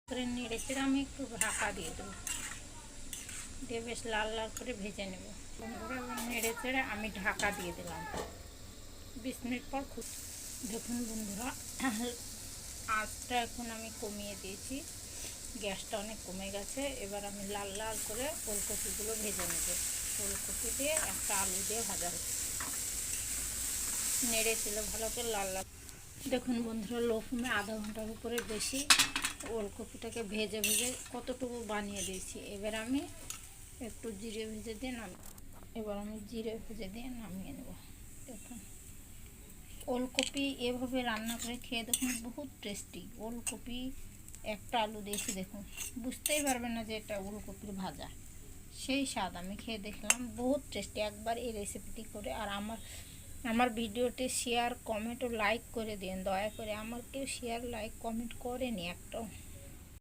করে নেড়ে চেড়ে আমি একটু ঢাকা দিয়ে দেবো, দিয়ে বেশ লাল লাল করে ভেজে নেব। বন্ধুরা এবার নেড়ে চেড়ে আমি ঢাকা দিয়ে দিলাম। 20 মিনিট পর দেখুন বন্ধুরা, আঁচটা এখন আমি কমিয়ে দিয়েছি, গ্যাসটা অনেক কমে গেছে। এবার আমি লাল লাল করে ওলকপিগুলো ভেজে নেব। ওলকপি দিয়ে একটা আলু দিয়ে ভাজা হচ্ছে, নেড়ে ছিল ভালো করে লাল লাল। দেখুন বন্ধুরা, লো ফ্লেমে আধা ঘন্টার উপরে বেশি ওলকপিটাকে ভেজে ভেজে কতটুকু বানিয়ে দিয়েছি। এবার আমি একটু জিরে ভেজে দিয়ে নামিয়ে নেব। দেখুন ওলকপি এভাবে রান্না করে খেয়ে দেখুন, বহুত টেস্টি। ওলকপি একটা আলু দিয়েছি, দেখুন বুঝতেই পারবেন না যে এটা ওলকপির ভাজা। সেই স্বাদ, আমি খেয়ে দেখলাম, বহুত টেস্টি। একবার এই রেসিপিটি করে আর আমার ভিডিওতে শেয়ার কমেন্ট ও লাইক করে দিন দয়া করে। আমার কেউ শেয়ার লাইক কমেন্ট করেনি একটাও।